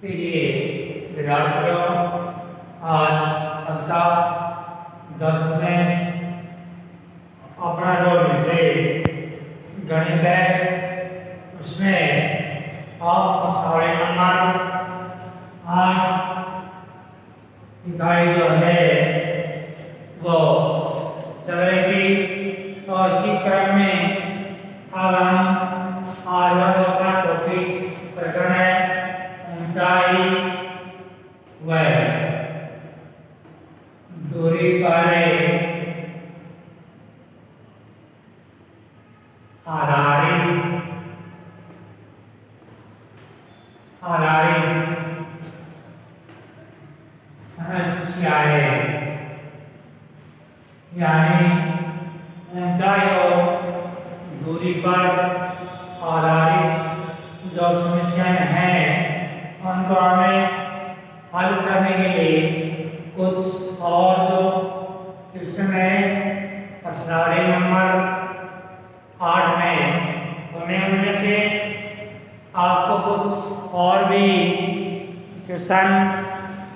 प्रिय विद्यार्थियों, आज कक्षा 10 में अपना जो विषय गणित है उसमें आप सारे नंबर 8 इकाई जो है वो चल रही थी। तो इसी क्रम में अब हम आज अपना टॉपिक प्रकरण है ऊंचाई व दूरी पर आधारित समस्याएं, यानी ऊंचाई और दूरी पर आधारित जो समस्याएं हैं उनको हमें हल करने के लिए कुछ और जो क्वेश्चन है प्रश्नावली नंबर 8 में उनमें से आपको कुछ और भी क्वेश्चन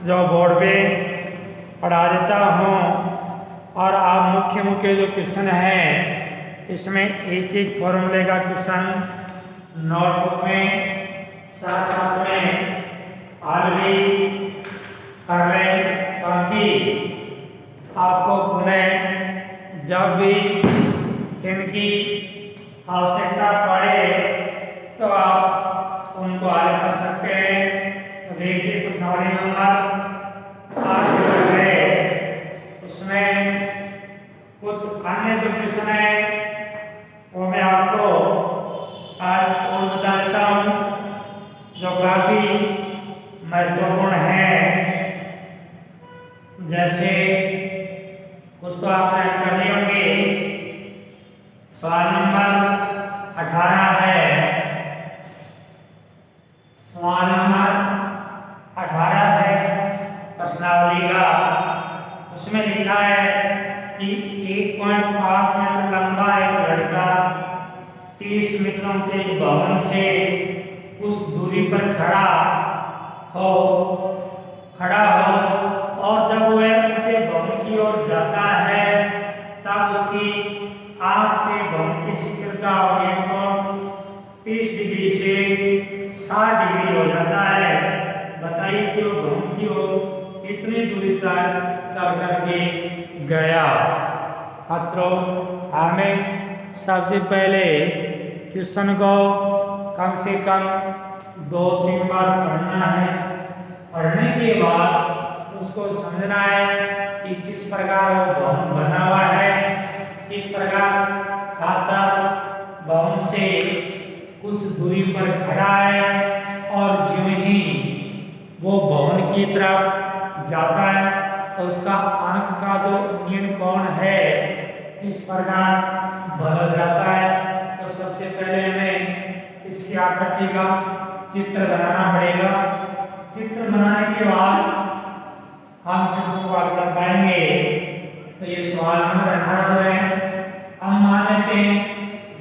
जो बोर्ड पे पढ़ा देता हूँ, और आप मुख्य जो क्वेश्चन है इसमें एक एक फॉर्मूले का क्वेश्चन नोटबुक में साथ में हल भी कर लें, ताकि आपको पुनः जब भी इनकी आवश्यकता पड़े तो आप उनको हल कर सकते हैं। तो देखिए प्रश्नावली नंबर 8 जो है उसमें कुछ अन्य जो क्वेश्चन है वो मैं आपको आज और बता देता हूँ, जो काफी महत्वपूर्ण है। जैसे कुछ तो आपने कर लिए होंगे। सवाल नंबर 18 है, सवाल नंबर 18 है प्रश्नावली का। उसमें लिखा है कि 1.5 मीटर लंबा एक लड़का 30 मीटर ऊंचे एक भवन से उस दूरी पर खड़ा हो और जब वह ऊंचे भवन की ओर जाता है तब उसकी आंख से भवन की शिखर का अवयव 30 डिग्री से 60 डिग्री हो जाता है। बताइए कि वो भवन की ओर कितनी दूरी तक चल करके गया। छात्रों, हमें सबसे पहले क्वेश्चन को कम से कम 2-3 बार पढ़ना है। पढ़ने के बाद उसको समझना है कि किस प्रकार वो भवन बना हुआ है, किस प्रकार छात्र भवन से कुछ दूरी पर खड़ा है, और ज्यों ही वो भवन की तरफ जाता है तो उसका आंख का जो इंजन कोण है इस प्रकार बदल जाता है। तो सबसे पहले हमें इसकी आकृति का चित्र बनाना पड़ेगा। चित्र बनाने के बाद हम इसको हल कर पाएंगे। तो ये सवाल नंबर 18 जो है, हम मान लेते हैं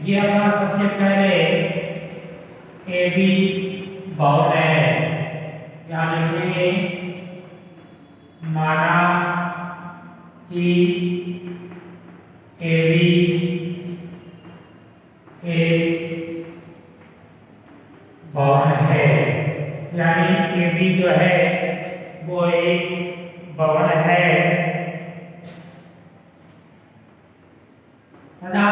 ये अपना सबसे पहले AB भवन है। यहाँ लिखेंगे माना कि AB एक भवन है, यानी AB जो है वो एक भवन है। तथा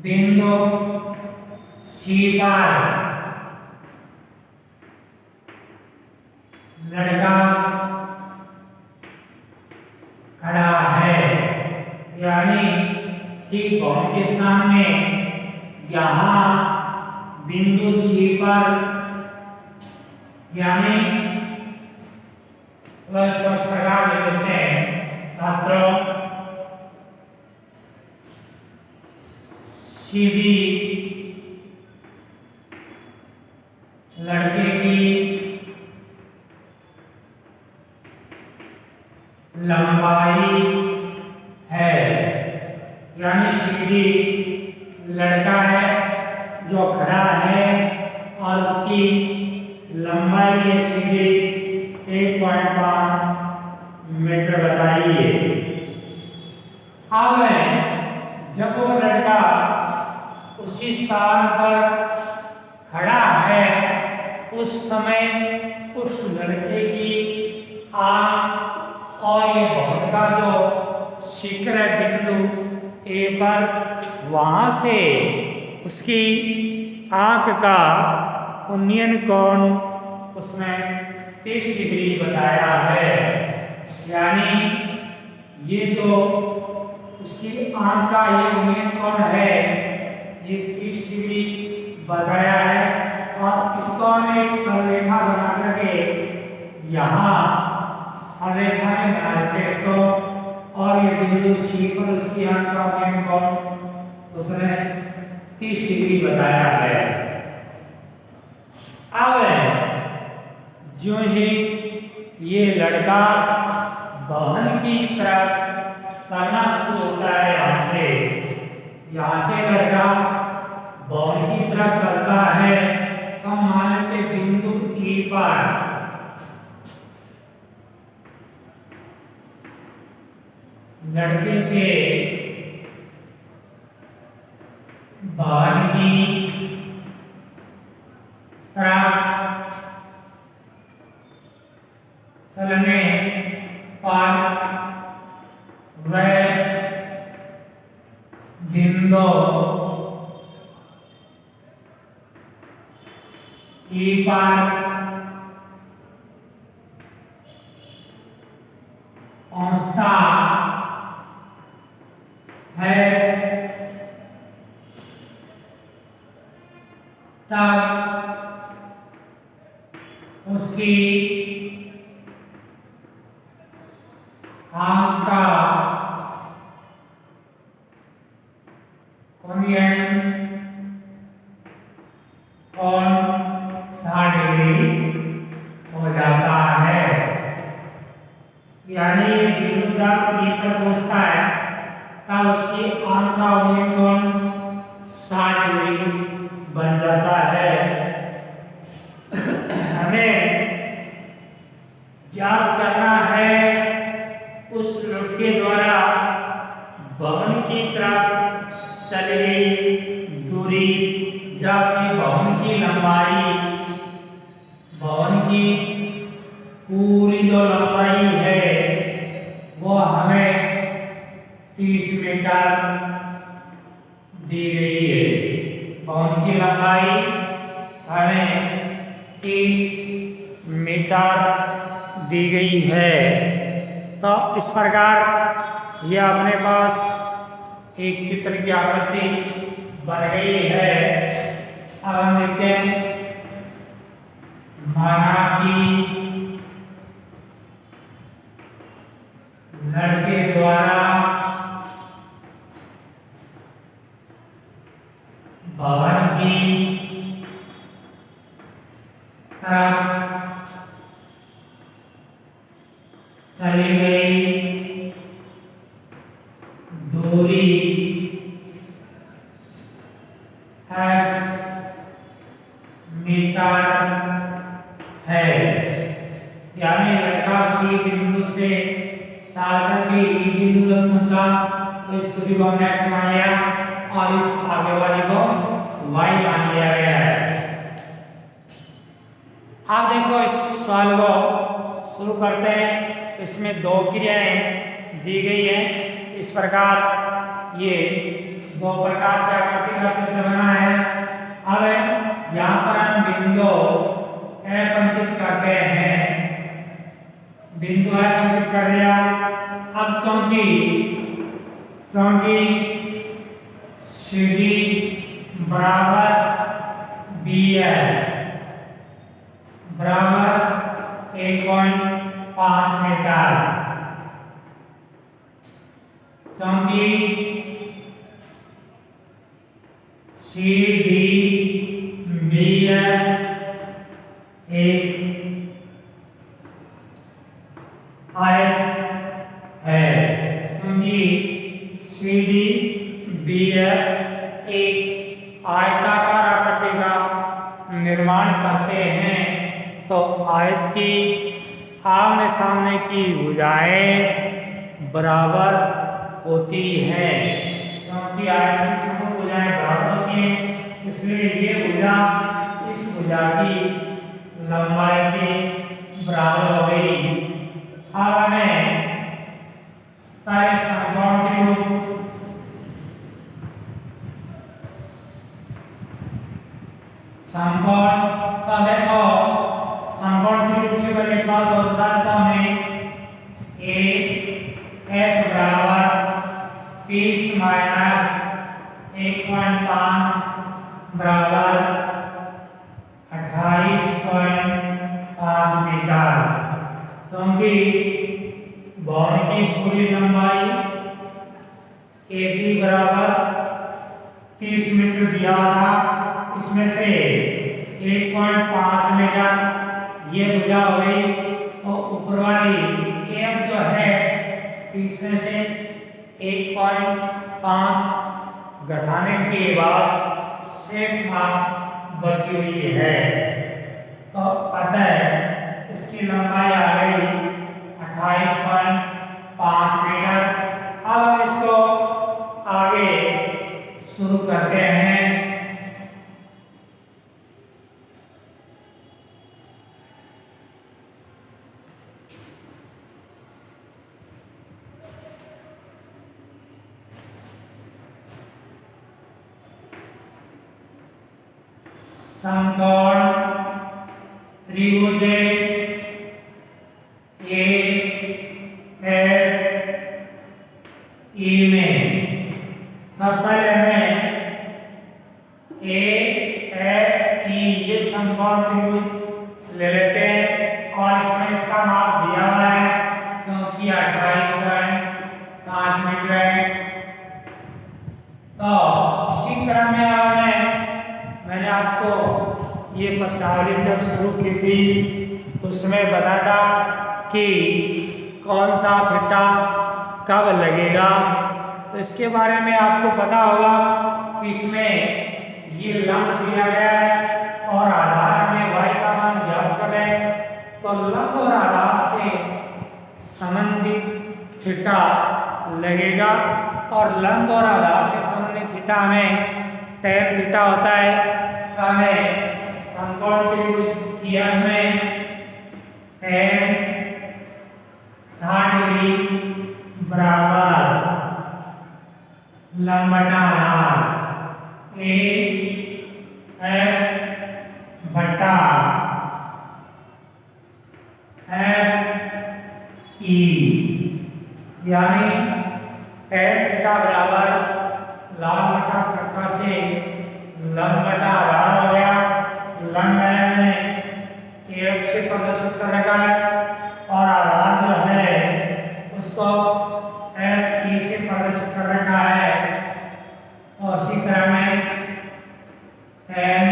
बिंदु C पर लड़का खड़ा है, यानी ठीक भवन के सामने यहाँ बिंदु C पर, यानी प्लस प्रकार लिखते हैं छात्रों। CB लड़के की लंबाई है, यानी CB लड़का है जो खड़ा है और डिग्री 1.5 मीटर बताइए। अब जब वो लड़का उसी स्थान पर खड़ा है उस समय उस लड़के की आंख और ये भवन का जो शिखर है बिंदु ए पर, वहां से उसकी आंख का उन्नयन कोण उसने 30 डिग्री बताया है। यानी ये जो उसकी आंख का ये उन्नयन कोण है ये 30 डिग्री बताया है। और इसको हम एक सरलरेखा बना करके यहाँ सरलरेखा में बना देते हैं इसको, और ये बिंदु सी पर उसकी आंख का उन्नयन कोण उसने 30 डिग्री बताया है। अब जो ही ये लड़का भवन की तरफ चलना शुरू होता है, यहाँ से लड़का भवन की तरफ चलता है, तो मान लेते बिंदु ई पर लड़के के भवन की तरफ चलने पर वह बिंदु ई पर पहुंचता है, तब उसकी आंख का उन्नयन कोण 60 डिग्री हो जाता है। यानी बिंदु जब ई पर पहुंचता है तब उसकी आंख का उन्नयन कोण 60 डिग्री बन जाता है। हमें ज्ञात करना है उस लड़के द्वारा भवन की तरफ चली गई दूरी, जबकि भवन की लंबाई, भवन की पूरी जो लंबाई है वो हमें 30 मीटर दी गई है। भवन की लंबाई हमें 30 मीटर दी गई है। तो इस प्रकार यह अपने पास एक चित्र की आकृति बन गई है। अब हम देखते हैं, माना कि लड़के द्वारा भवन की तरफ चली गई दूरी x मीटर है। यानी लड़का सी बिंदु से तालका के ई बिंदु तक पहुंचा, तो इस दूरी को हमने x मान लिया और इस आगे वाली को y मान लिया गया है। आप देखो इस सवाल को शुरू करते हैं। इसमें दो क्रियाएं दी गई हैं। इस प्रकार ये दो प्रकार से आकृति का चित्र बना है। अब यहाँ पर हम बिंदु ए अंकित करते हैं, बिंदु ए अंकित कर दिया। अब चूंकि CD बराबर BL बराबर 1.5 मीटर, चूंकि CD BL एक आयत है, क्योंकि CD BL एक आयताकार आकृति का निर्माण करते हैं, तो आयत की आमने सामने की भुजाएं बराबर होती हैं, क्योंकि आयत की समूह भुजाएं बराबर होती हैं, इसलिए ये भुजा इस भुजा की लंबाई के बराबर हो गई। अब हमें पहले समकोण त्रिभुज समकोण का देखो, समकोण त्रिभुज से पहले बात होता है ए f बराबर 30 माइनस 1.5 बराबर 28.5 मीटर, क्योंकि भवन की पूरी लंबाई AB बराबर 30 मीटर दिया था, इसमें से 1.5 मीटर ये भुजा हो गई, और ऊपर वाली एफ जो है इसमें से 1.5 घटाने के बाद शेष भाग बची हुई है, तो अतः इसकी लंबाई आ गई 28.5 मीटर। अब हम इसको आगे शुरू करते हैं। समकोण त्रिभुज ए एफ ई में सब पहले हमें ए एफ ई ये समकोण त्रिभुज ले लेते हैं, और इसमें इसका माप दिया हुआ है, क्योंकि 28.5 मीटर है। तो इसी क्रम में मैंने आपको ये प्रश्नावली जब शुरू की थी उसमें बताया था कि कौन सा थीटा कब लगेगा, तो इसके बारे में आपको पता होगा कि इसमें ये लंब दिया गया है और आधार में y का मान ज्ञात करें, तो लंब और आधार से संबंधित थीटा लगेगा, और लंब और आधार से संबंधित थीटा में tan थीटा होता है। हमें समकोण त्रिभुज किया में tan 60 डिग्री बराबर लंब बटा आधार ए एफ बटा एफ ई, यानी tan थीटा बराबर लाल बटा कक्षा से लंब बटा आधार हो गया। लंब मैंने एफ से प्रदर्शित कर रखा है, और आधार जो है उसको एफ ई से प्रदर्शित कर रखा है, और इसी तरह में tan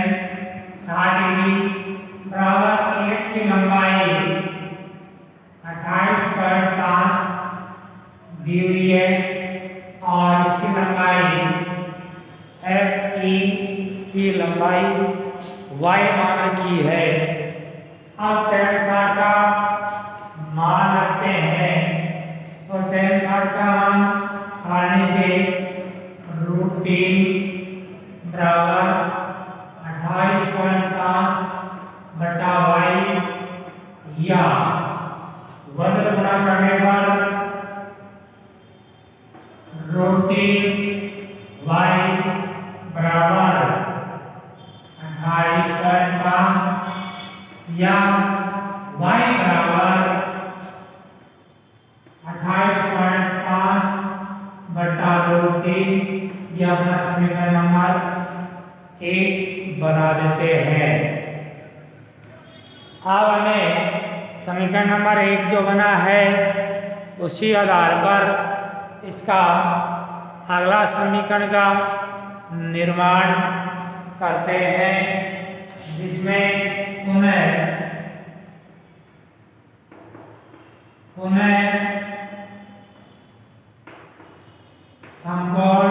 60 डिग्री बराबर एफ की लंबाई 28.5 दी हुई है, और इसकी लंबाई एफ ई की लंबाई y मान रखी है। अब tan 60 का मान रखते हैं, तो tan 60 का मान सारणी से √3 बराबर 28.5 बटा y, या वर्ग गुणा करने पर √3 y बराबर 28.5, या y बराबर 28.5 बटा √3, यह अपना समीकरण नंबर 1 बना देते हैं। अब हमें समीकरण नंबर 1 जो बना है उसी आधार पर इसका अगला समीकरण का निर्माण करते हैं, जिसमें उन्हें समकोण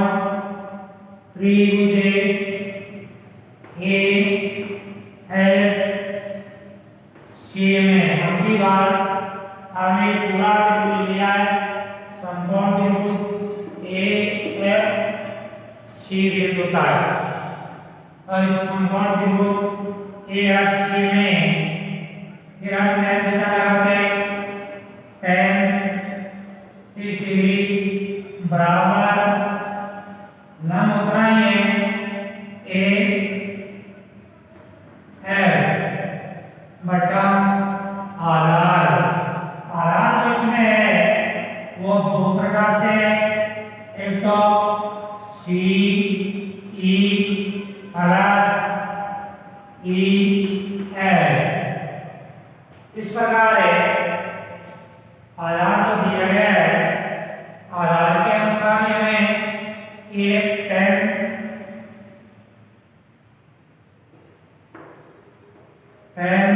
त्रिभुज ए एफ सी में अगली बार हमने पूरा त्रिभुज लिया है, समकोण त्रिभुज ए एफ सी बिंदु तक। और इस समकोण त्रिभुज ए एफ सी में फिर हम tan थीटा लगाते हैं, tan 30 डिग्री बराबर लंब उतना ही है ए एफ बटा आधार। आधार जो इसमें है वो दो प्रकार से है, एक तो सी ई प्लस ई एफ। इस प्रकार है आधार जो दिया गया है, आधार के अनुसार हमें एक tan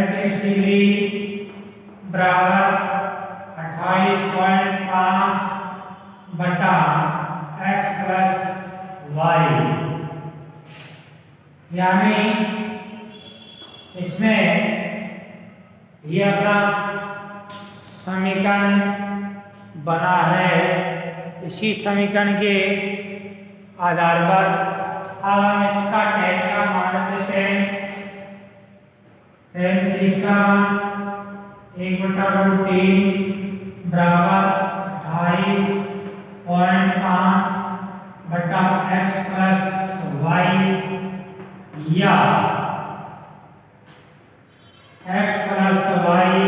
30 डिग्री बराबर 28.5 बटा x प्लस वाई, यानी इसमें ये अपना समीकरण बना है। इसी समीकरण के आधार पर अब हम इसका tan का मान देते हैं। tan 30 का मान 1/√3 बराबर 28.5 बटा x प्लस वाई, या x प्लस वाई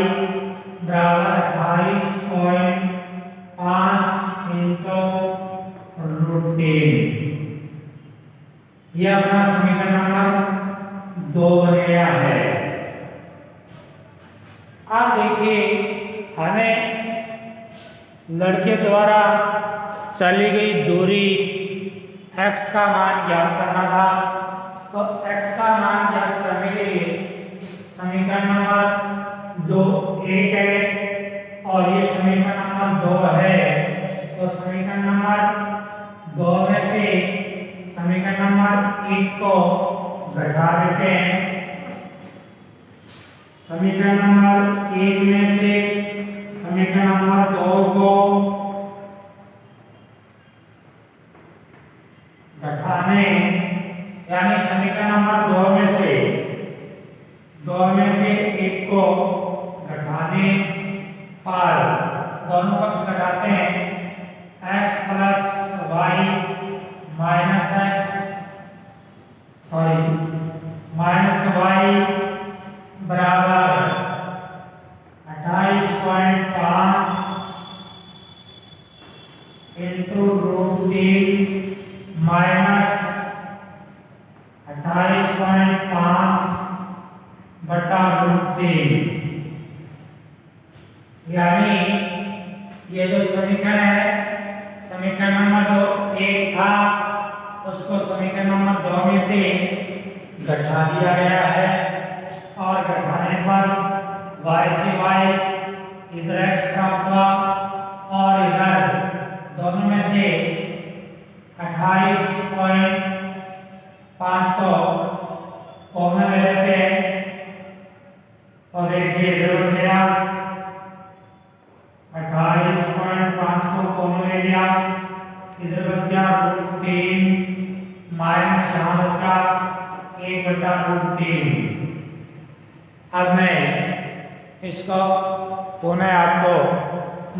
बराबर 28.5 इंटू √3। यह अपना समीकरण नंबर 2 बन गया है। अब देखिए हमें लड़के द्वारा चली गई दूरी x का मान ज्ञात करना था, तो x का मान ज्ञात करने के लिए समीकरण नंबर जो 1 है और ये समीकरण नंबर 2 है, तो समीकरण नंबर 2 में से समीकरण नंबर 1 को घटा देते हैं। समीकरण नंबर 1 में से समीकरण नंबर 2 को घटाने, यानी समीकरण नंबर 2 में से 1 को घटाने पर दोनों पक्ष घटाते हैं, x plus y minus y बराबर 28.5 इंटू √3 माइनस 28.5 बटा √3, यानी ये जो समीकरण है, समीकरण नंबर जो 1 था उसको समीकरण नंबर 2 में से घटा दिया गया है, और घटाने पर y से y इधर x प्राप्त हुआ, और इधर दोनों में से 28.5 को कॉमन ले लेते हैं, और देखिए इधर बच गया 28.5 को कॉमन ले लिया, इधर बच गया √3 माइनस यहाँ बच गया 1/√3। अब मैं इसको पुनः आपको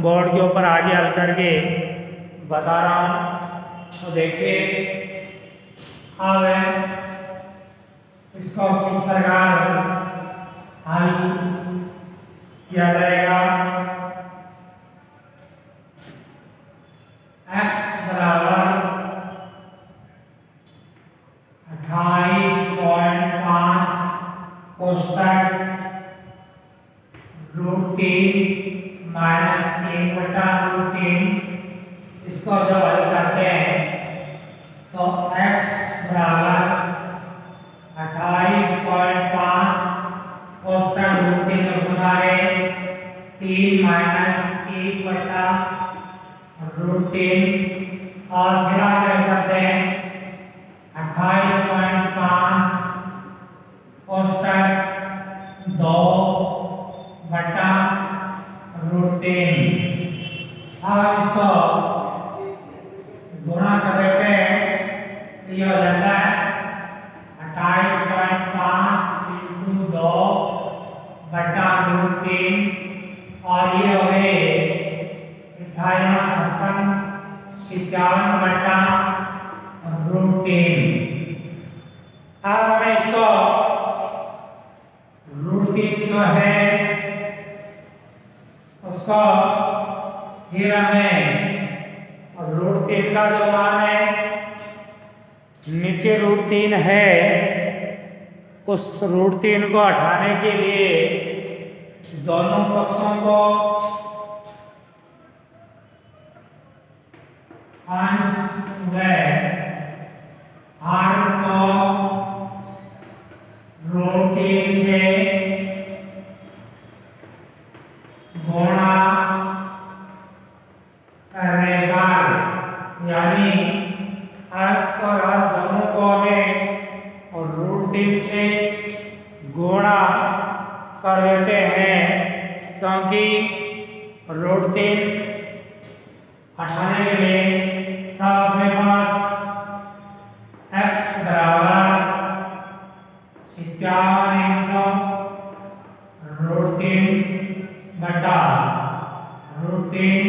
बोर्ड के ऊपर आगे हल करके बता रहा हूँ। तो देखिए अब इसको किस प्रकार हल किया जाएगा। x बराबर 28.5 कोष्टक √3 माइनस 1/√3, इसको जब हल करते हैं तो x बराबर 28.5 कोष्टक √3 में गुना है 3 माइनस 1/√3, और फिर आगे करते हैं 28.5 कोष्टक 2 3। अब हमें इसको √3 जो है उसको फिर हमें √3 का जो मान है नीचे √3 है उस √3 को हटाने के लिए दोनों पक्षों को अंश व हर को √3 से गुणा करने पर, यानी अंश और हर दोनों को हमें √3 से गुणा कर देते हैं, क्योंकि √3 हटाने के लिए तब अपने पास x बराबर 57 √3 बटा √3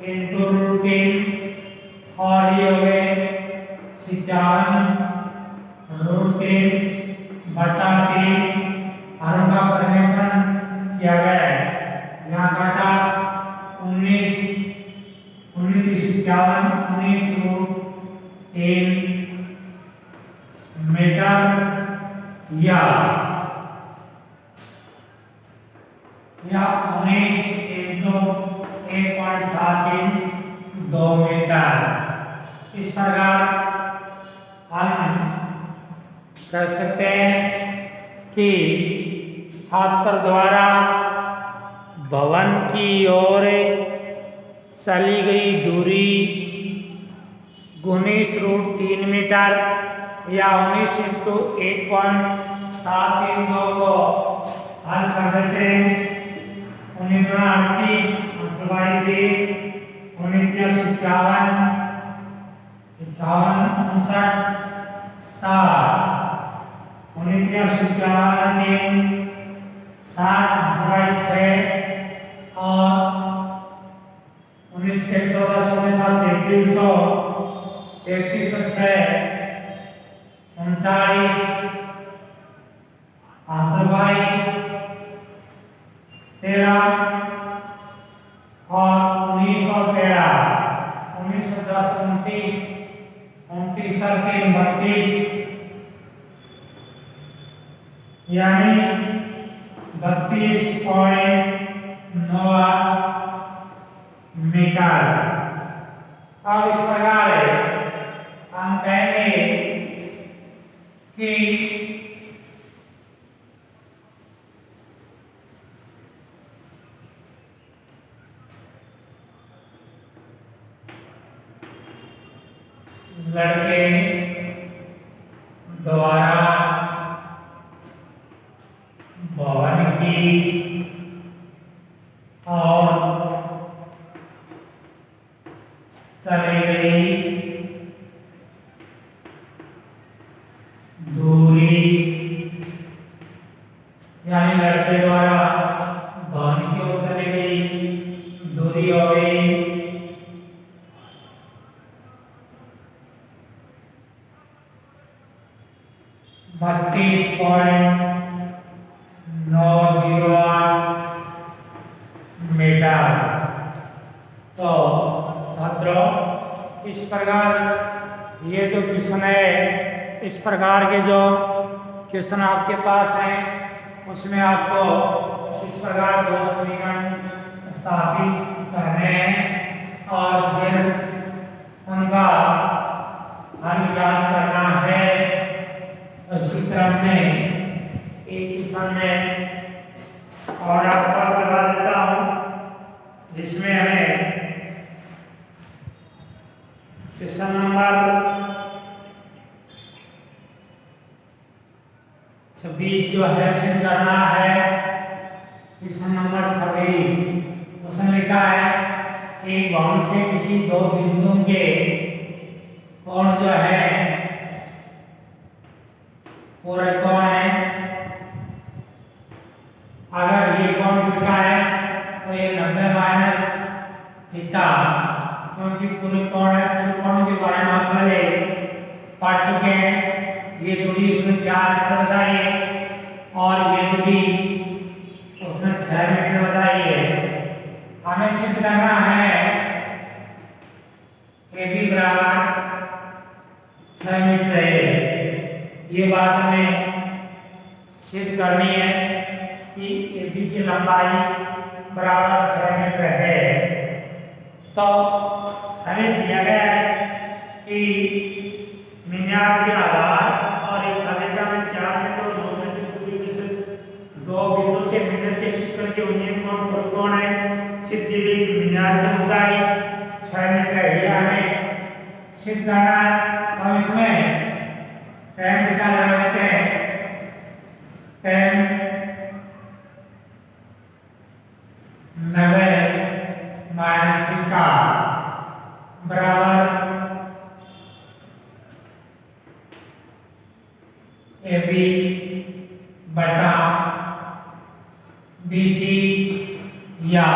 इंटू √3 और ये हो गए 57 √3 बटा 3 और उनका परिवर्तन किया गया है। यहाँ काटा 19 मीटर या 19 इंटू 1.73 2 मीटर। इस प्रकार हम कर सकते हैं कि छात्र द्वारा भवन की ओर चली गई दूरी 19 √3 मीटर या 19 इंटू 1.732 को हल कर देते हैं। 19 के 32 यानी 32.9 मीटर। अब इस प्रकार हम कहेंगे कि लड़के द्वारा भवन की और चली गई दूरी, यानी लड़के द्वारा भवन की ओर चली गई दूरी हो गई 32.908 मीटर। तो छात्रों, इस प्रकार ये जो क्वेश्चन है, इस प्रकार के जो क्वेश्चन आपके पास हैं उसमें आपको इस प्रकार दो समीकरण स्थापित करने हैं और फिर उनका हल ज्ञात करना है। उसी क्रम में एक क्वेश्चन में और आपको बता देता हूँ जिसमें हमें क्वेश्चन नंबर 26 जो है सिद्ध करना है। क्वेश्चन नंबर 26 उसमें लिखा है एक भवन से किसी दो बिंदुओं के कोण जो है पूरे कोण है, अगर ये कोण थीटा है तो ये 90 माइनस थीटा, क्योंकि पूरे कोण है, पूरे कोण के बारे में आप पहले पढ़ चुके हैं। ये दूरी उसने 4 मीटर बताई है और ये दूरी उसने 6 मीटर बताई है। हमें सिद्ध करना है AB बराबर 6 मीटर है। ये बात हमें सिद्ध करनी है कि AB की लंबाई बराबर 6 मीटर है। तो हमें दिया गया है कि मिनार के आधार और एक सलेखा में 4 मीटर और 9 मीटर की दूरी में से 2 बिंदु से मीटर के शिखर के उन्नयन कोण पर कोण है। सिद्ध की गई मिनार की ऊंचाई 6 मीटर है। यह हमें सिद्ध करना है। हम इसमें tan थीटा लगा लेते हैं। tan 90 माइनस थीटा बराबर AB बटा BC या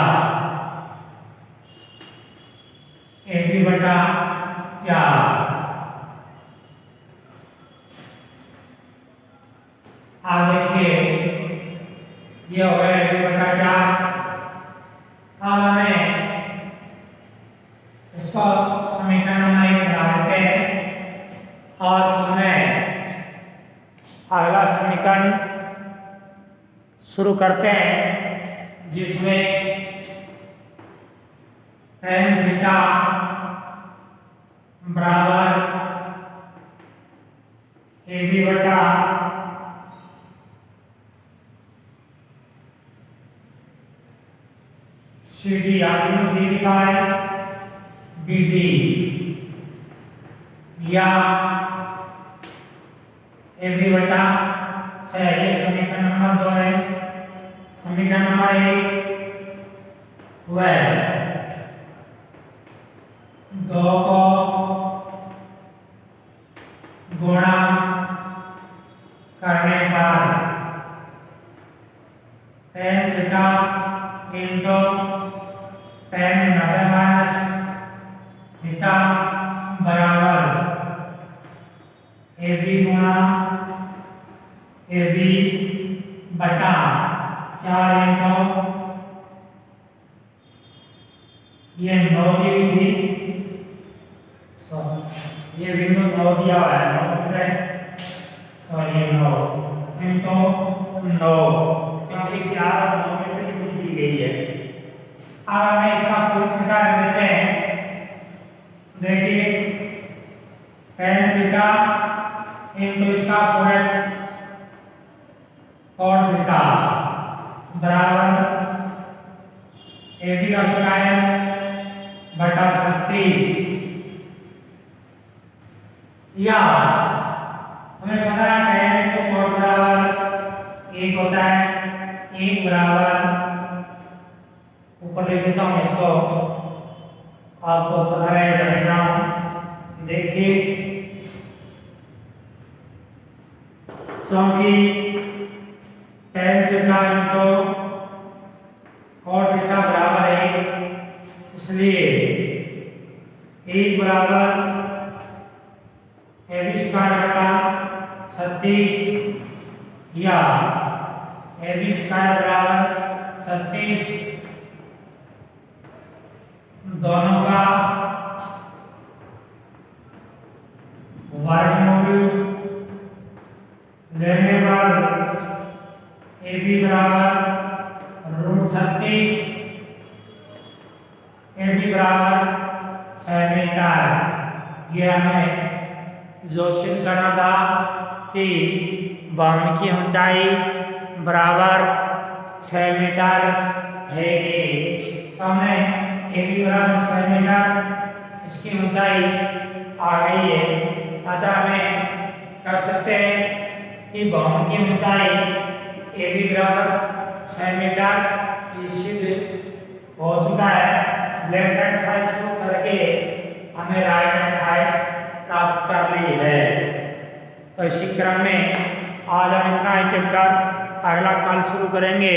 AB बटा 4। आप देखिए ये हो गया AB बटा 4। अब हमें इसको समीकरण नंबर 1 बना देते हैं और उसमें अगला समीकरण शुरू करते हैं जिसमें tan थीटा बराबर AB बटा CD आपने दी लिखा है BD या AB बटा 6। ये समीकरण नंबर 2 है। समीकरण नंबर 1 वह 2 को गुणा करने पर tan theta into tan 90 minus theta बराबर AB गुणा AB बटा 4 इंटू ये 9 दी हुई थी। ये बिंदु 9 दिया हुआ है 9 मीटर। सॉरी 9 इंटू 9 क्योंकि 4 और 9 मीटर की दूरी दी गई है। अब हमें इसका पूर्ण थीटा देते हैं। देखिए tan थीटा इंटू इसका पूर्ण cot थीटा बराबर AB का स्क्वायर बटा 36 या हमें पता है tan इंटू cot बराबर 1 होता है। 1 बराबर ऊपर लिख देता हूँ इसको, आपको पता रहेगा। देखिए क्योंकि tan theta into cot theta बराबर 1 इसलिए 1 बराबर AB स्क्वायर बटा 36 या AB स्क्वायर बराबर 36 दोनों का वर्गमूल लेने पर AB बराबर √36 AB बराबर 6 मीटर। ये हमें जो सिद्ध करना था कि भवन की ऊंचाई बराबर 6 मीटर है। तो हमने AB बराबर 6 मीटर इसकी ऊंचाई आ गई है। अतः हमें कर सकते हैं कि भवन की ऊंचाई AB बराबर 6 मीटर ये सिद्ध हो चुका है। लेफ्ट हैंड साइड शुरू करके हमें राइट हैंड साइड प्राप्त कर ली है। तो इसी क्रम में आज हम इतना ही चैप्टर अगला कल शुरू करेंगे।